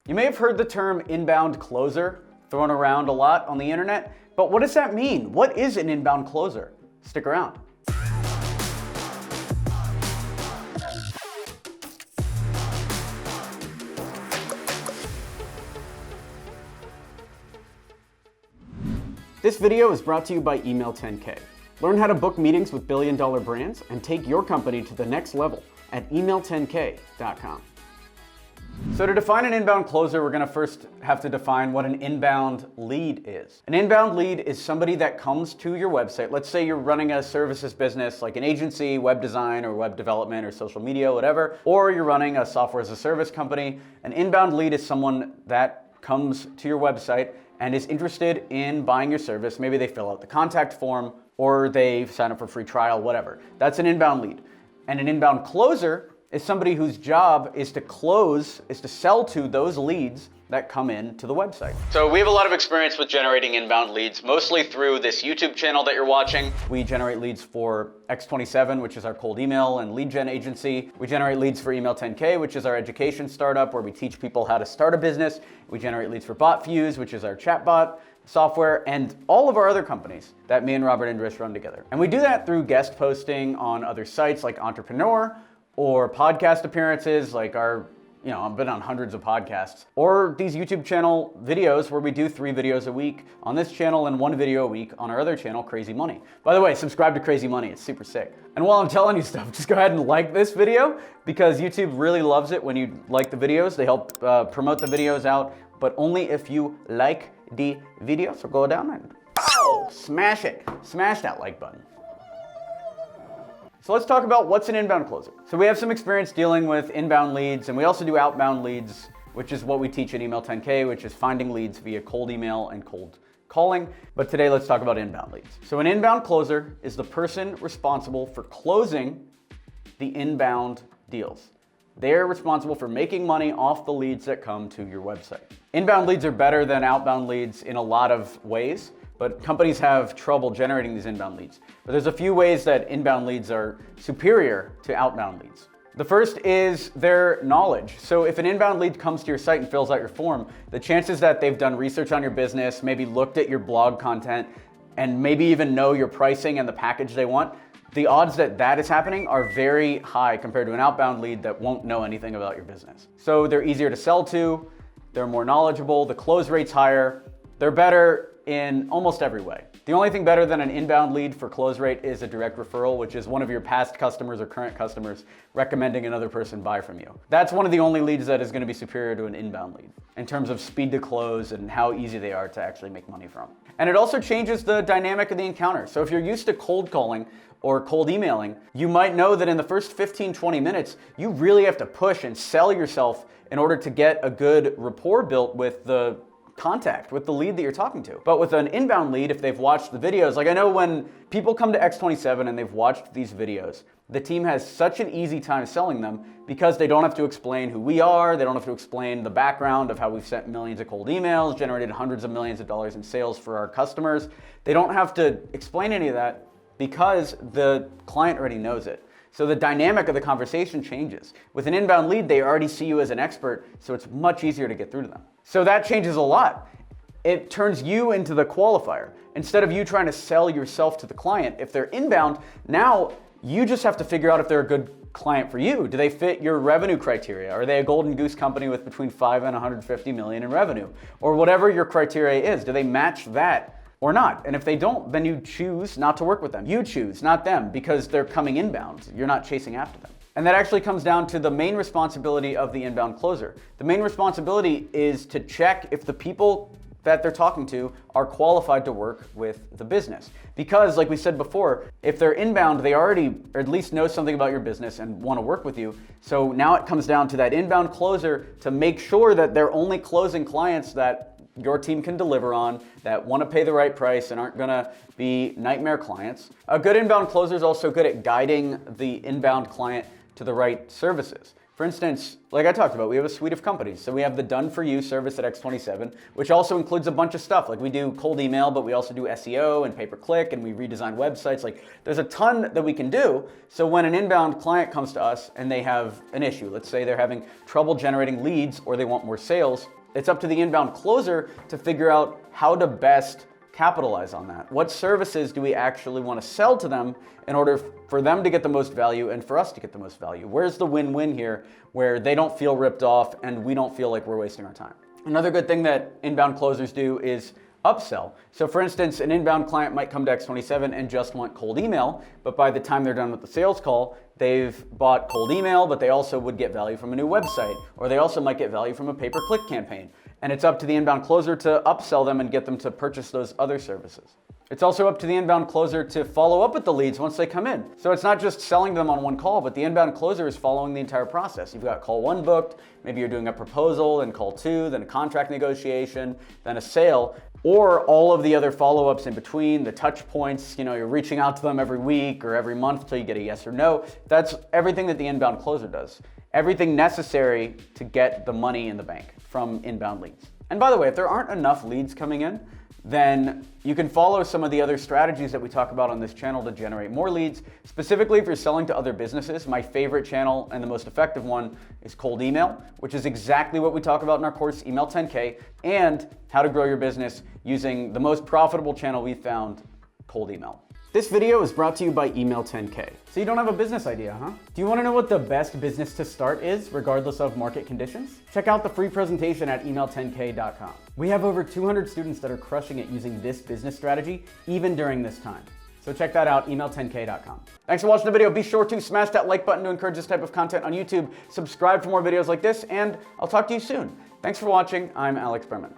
You may have heard the term inbound closer thrown around a lot on the internet, but what does that mean? What is an inbound closer? Stick around. This video is brought to you by Email 10K. Learn how to book meetings with billion-dollar brands and take your company to the next level at email10k.com. So to define an inbound closer, we're going to first have to define what an inbound lead is. An inbound lead is somebody that comes to your website. Let's say you're running a services business like an agency, web design or web development or social media, whatever, or you're running a software as a service company. An inbound lead is someone that comes to your website and is interested in buying your service. Maybe they fill out the contact form or they sign up for free trial, whatever. That's an inbound lead. And an inbound closer is somebody whose job is to close, is to sell to those leads that come in to the website. So we have a lot of experience with generating inbound leads, mostly through this YouTube channel that you're watching. We generate leads for X27, which is our cold email and lead gen agency. We generate leads for Email 10K, which is our education startup where we teach people how to start a business. We generate leads for BotFuse, which is our chatbot software, and all of our other companies that me and Robert Indris run together. And we do that through guest posting on other sites like Entrepreneur, or podcast appearances like I've been on hundreds of podcasts, or these YouTube channel videos where we do 3 videos a week on this channel and 1 video a week on our other channel, Crazy Money. By the way, subscribe to Crazy Money, it's super sick. And while I'm telling you stuff, just go ahead and like this video because YouTube really loves it when you like the videos. They help promote the videos out, but only if you like the video. So go down and smash it. Smash that like button. So let's talk about what's an inbound closer. So we have some experience dealing with inbound leads, and we also do outbound leads, which is what we teach at Email 10K, which is finding leads via cold email and cold calling. But today let's talk about inbound leads. So an inbound closer is the person responsible for closing the inbound deals. They're responsible for making money off the leads that come to your website. Inbound leads are better than outbound leads in a lot of ways, but companies have trouble generating these inbound leads. But there's a few ways that inbound leads are superior to outbound leads. The first is their knowledge. So if an inbound lead comes to your site and fills out your form, the chances that they've done research on your business, maybe looked at your blog content, and maybe even know your pricing and the package they want, the odds that that is happening are very high compared to an outbound lead that won't know anything about your business. So they're easier to sell to, they're more knowledgeable, the close rate's higher, they're better in almost every way. The only thing better than an inbound lead for close rate is a direct referral, which is one of your past customers or current customers recommending another person buy from you. That's one of the only leads that is going to be superior to an inbound lead in terms of speed to close and how easy they are to actually make money from. And it also changes the dynamic of the encounter. So if you're used to cold calling or cold emailing, you might know that in the first 15-20 minutes, you really have to push and sell yourself in order to get a good rapport built with the contact, with the lead that you're talking to. But with an inbound lead, if they've watched the videos, like I know when people come to X27 and they've watched these videos, the team has such an easy time selling them because they don't have to explain who we are, they don't have to explain the background of how we've sent millions of cold emails, generated hundreds of millions of dollars in sales for our customers. They don't have to explain any of that because the client already knows it. So the dynamic of the conversation changes. With an inbound lead, they already see you as an expert, so it's much easier to get through to them. So that changes a lot. It turns you into the qualifier. Instead of you trying to sell yourself to the client, if they're inbound, now you just have to figure out if they're a good client for you. Do they fit your revenue criteria? Are they a golden goose company with between 5 and 150 million in revenue? Or whatever your criteria is, do they match that? Or not. And if they don't, then you choose not to work with them. You choose, not them, because they're coming inbound. You're not chasing after them. And that actually comes down to the main responsibility of the inbound closer. The main responsibility is to check if the people that they're talking to are qualified to work with the business. Because like we said before, if they're inbound, they already or at least know something about your business and want to work with you. So now it comes down to that inbound closer to make sure that they're only closing clients that your team can deliver on, that want to pay the right price and aren't going to be nightmare clients. A good inbound closer is also good at guiding the inbound client to the right services. For instance, like I talked about, we have a suite of companies. So we have the Done For You service at X27, which also includes a bunch of stuff. Like we do cold email, but we also do SEO and pay-per-click, and we redesign websites. Like there's a ton that we can do. So when an inbound client comes to us and they have an issue, let's say they're having trouble generating leads or they want more sales, it's up to the inbound closer to figure out how to best capitalize on that. What services do we actually want to sell to them in order for them to get the most value and for us to get the most value? Where's the win-win here where they don't feel ripped off and we don't feel like we're wasting our time? Another good thing that inbound closers do is upsell. So for instance, an inbound client might come to X27 and just want cold email, but by the time they're done with the sales call, they've bought cold email, but they also would get value from a new website, or they also might get value from a pay-per-click campaign. And it's up to the inbound closer to upsell them and get them to purchase those other services. It's also up to the inbound closer to follow up with the leads once they come in. So it's not just selling them on one call, but the inbound closer is following the entire process. You've got call 1 booked, maybe you're doing a proposal, then call 2, then a contract negotiation, then a sale, or all of the other follow-ups in between, the touch points, you're reaching out to them every week or every month until you get a yes or no. That's everything that the inbound closer does. Everything necessary to get the money in the bank from inbound leads. And by the way, if there aren't enough leads coming in, then you can follow some of the other strategies that we talk about on this channel to generate more leads. Specifically, if you're selling to other businesses, my favorite channel and the most effective one is cold email, which is exactly what we talk about in our course, Email 10K, and how to grow your business using the most profitable channel we found, cold email. This video is brought to you by Email 10K. So you don't have a business idea, huh? Do you want to know what the best business to start is, regardless of market conditions? Check out the free presentation at email10k.com. We have over 200 students that are crushing it using this business strategy, even during this time. So check that out, email10k.com. Thanks for watching the video. Be sure to smash that like button to encourage this type of content on YouTube. Subscribe for more videos like this, and I'll talk to you soon. Thanks for watching. I'm Alex Berman.